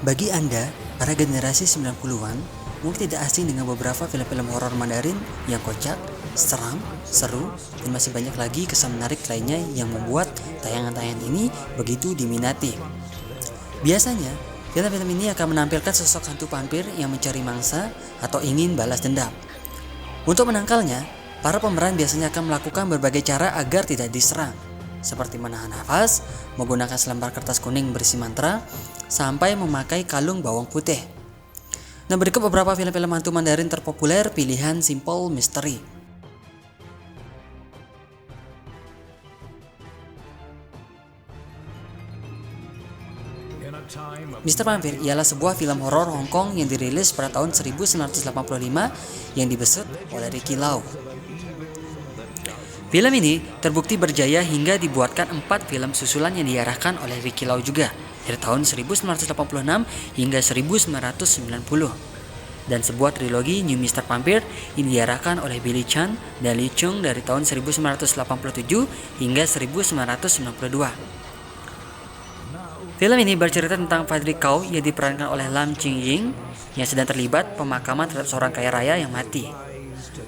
Bagi Anda, para generasi 90-an, mungkin tidak asing dengan beberapa film-film horor Mandarin yang kocak, seram, seru, dan masih banyak lagi kesan menarik lainnya yang membuat tayangan-tayangan ini begitu diminati. Biasanya, film-film ini akan menampilkan sosok hantu vampir yang mencari mangsa atau ingin balas dendam. Untuk menangkalnya, para pemeran biasanya akan melakukan berbagai cara agar tidak diserang, seperti menahan nafas, menggunakan selembar kertas kuning berisi mantra, sampai memakai kalung bawang putih. Nah, berikut beberapa film-film hantu Mandarin terpopuler pilihan simple misteri. Mr. Vampire ialah sebuah film horor Hong Kong yang dirilis pada tahun 1985 yang dibesut oleh Ricky Lau. Film ini terbukti berjaya hingga dibuatkan 4 film susulan yang diarahkan oleh Ricky Lau juga dari tahun 1986 hingga 1990, dan sebuah trilogi New Mr. Vampire yang diarahkan oleh Billy Chan dan Lee Chung dari tahun 1987 hingga 1992. Film ini bercerita tentang Frederick Kau yang diperankan oleh Lam Ching Ying yang sedang terlibat pemakaman terhadap seorang kaya raya yang mati.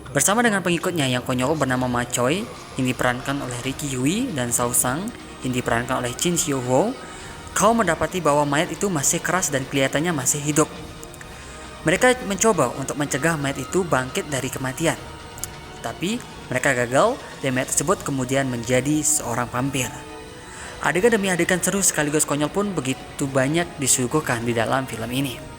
Bersama dengan pengikutnya yang konyol bernama Ma Choi yang diperankan oleh Ricky Hui dan Shao Sang yang diperankan oleh Chin Xiu Ho, Kau mendapati bahwa mayat itu masih keras dan kelihatannya masih hidup. Mereka mencoba untuk mencegah mayat itu bangkit dari kematian. Tapi mereka gagal dan mayat tersebut kemudian menjadi seorang vampir. Adegan demi adegan seru sekaligus konyol pun begitu banyak disuguhkan di dalam film ini.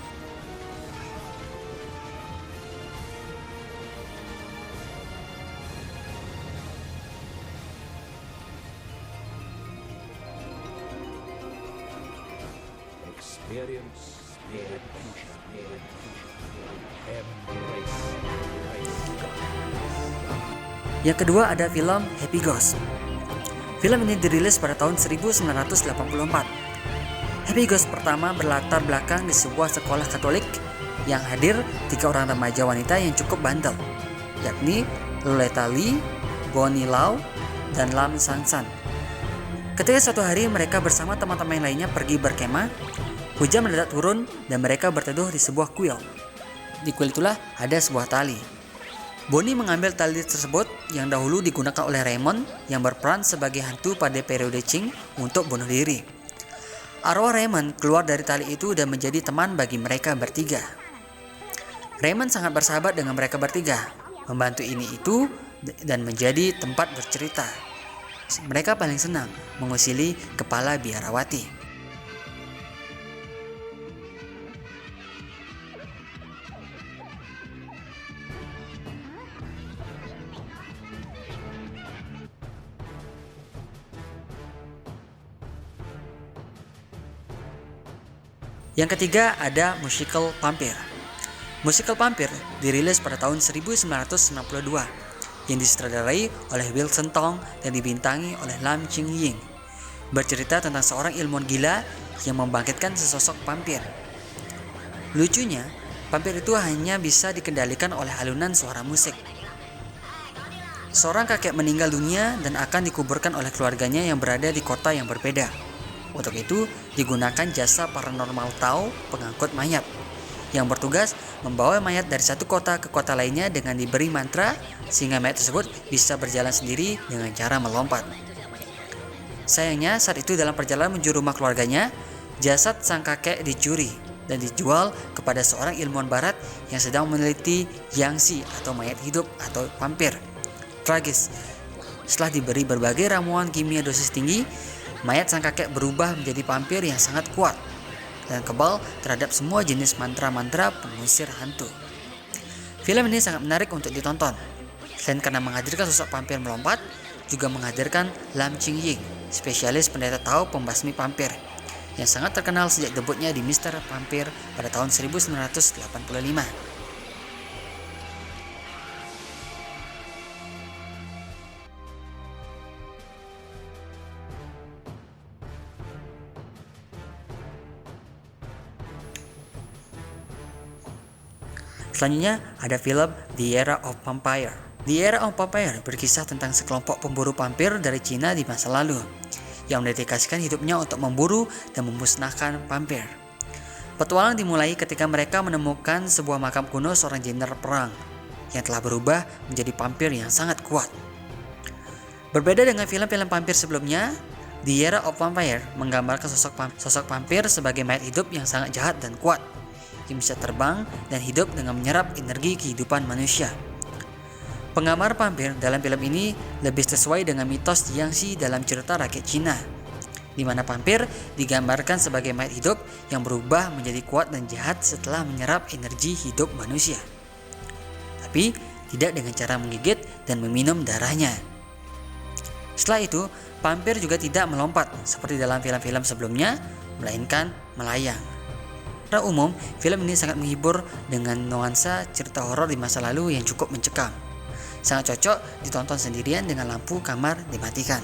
Yang kedua ada film Happy Ghost. Film ini dirilis pada tahun 1984. Happy Ghost pertama berlatar belakang di sebuah sekolah Katolik yang hadir 3 orang remaja wanita yang cukup bandel, yakni Loletta Lee, Bonnie Lau, dan Lam San San. Ketika suatu hari mereka bersama teman-teman lainnya pergi berkemah, hujan mendadak turun dan mereka berteduh di sebuah kuil. Di kuil itulah ada sebuah tali. Bonnie mengambil tali tersebut yang dahulu digunakan oleh Raymond yang berperan sebagai hantu pada periode Qing untuk bunuh diri. Arwah Raymond keluar dari tali itu dan menjadi teman bagi mereka bertiga. Raymond sangat bersahabat dengan mereka bertiga, membantu ini itu dan menjadi tempat bercerita. Mereka paling senang mengusili kepala biarawati. Yang ketiga ada Musical Vampire. Musical Vampire dirilis pada tahun 1992 yang disutradarai oleh Wilson Tong dan dibintangi oleh Lam Ching Ying. Bercerita tentang seorang ilmuwan gila yang membangkitkan sesosok vampir. Lucunya, vampir itu hanya bisa dikendalikan oleh alunan suara musik. Seorang kakek meninggal dunia dan akan dikuburkan oleh keluarganya yang berada di kota yang berbeda. Untuk itu, digunakan jasa paranormal Tao, pengangkut mayat, yang bertugas membawa mayat dari satu kota ke kota lainnya dengan diberi mantra sehingga mayat tersebut bisa berjalan sendiri dengan cara melompat. Sayangnya, saat itu dalam perjalanan menuju rumah keluarganya, jasad sang kakek dicuri dan dijual kepada seorang ilmuwan barat yang sedang meneliti Yangtze atau mayat hidup atau vampir. Tragis, setelah diberi berbagai ramuan kimia dosis tinggi, mayat sang kakek berubah menjadi vampir yang sangat kuat dan kebal terhadap semua jenis mantra-mantra pengusir hantu. Film ini sangat menarik untuk ditonton. Selain karena menghadirkan sosok vampir melompat, juga menghadirkan Lam Ching Ying, spesialis pendeta Tao pembasmi vampir, yang sangat terkenal sejak debutnya di Mr. Vampire pada tahun 1985. Selanjutnya ada film The Era of Vampire. The Era of Vampire berkisah tentang sekelompok pemburu vampir dari Cina di masa lalu yang mendedikasikan hidupnya untuk memburu dan memusnahkan vampir. Petualang dimulai ketika mereka menemukan sebuah makam kuno seorang jenderal perang yang telah berubah menjadi vampir yang sangat kuat. Berbeda dengan film-film vampir sebelumnya, The Year of Vampire menggambarkan sosok vampir sebagai mayat hidup yang sangat jahat dan kuat, yang bisa terbang dan hidup dengan menyerap energi kehidupan manusia. Penggambar vampir dalam film ini lebih sesuai dengan mitos Jiangxi dalam cerita rakyat Cina, di mana vampir digambarkan sebagai mayat hidup yang berubah menjadi kuat dan jahat setelah menyerap energi hidup manusia. Tapi tidak dengan cara menggigit dan meminum darahnya. Setelah itu, vampir juga tidak melompat seperti dalam film-film sebelumnya, melainkan melayang. Secara umum, film ini sangat menghibur dengan nuansa cerita horor di masa lalu yang cukup mencekam. Sangat cocok ditonton sendirian dengan lampu kamar dimatikan.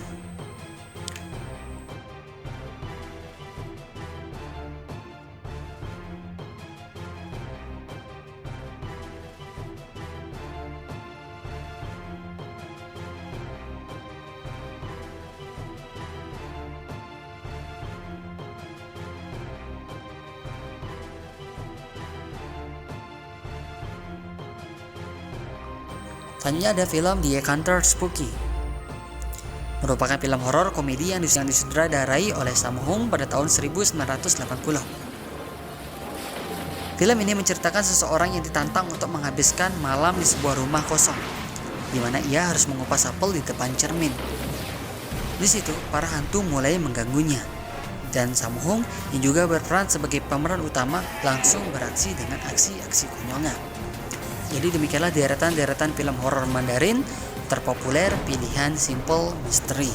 Selanjutnya ada film The Encounter Spooky. Merupakan film horor komedi yang disutradarai oleh Sammo Hung pada tahun 1980. Film ini menceritakan seseorang yang ditantang untuk menghabiskan malam di sebuah rumah kosong, di mana ia harus mengupas apel di depan cermin. Di situ, para hantu mulai mengganggunya, dan Sammo Hung yang juga berperan sebagai pemeran utama langsung beraksi dengan aksi-aksi konyolnya. Jadi demikianlah deretan film horor Mandarin terpopuler pilihan Simple Mystery.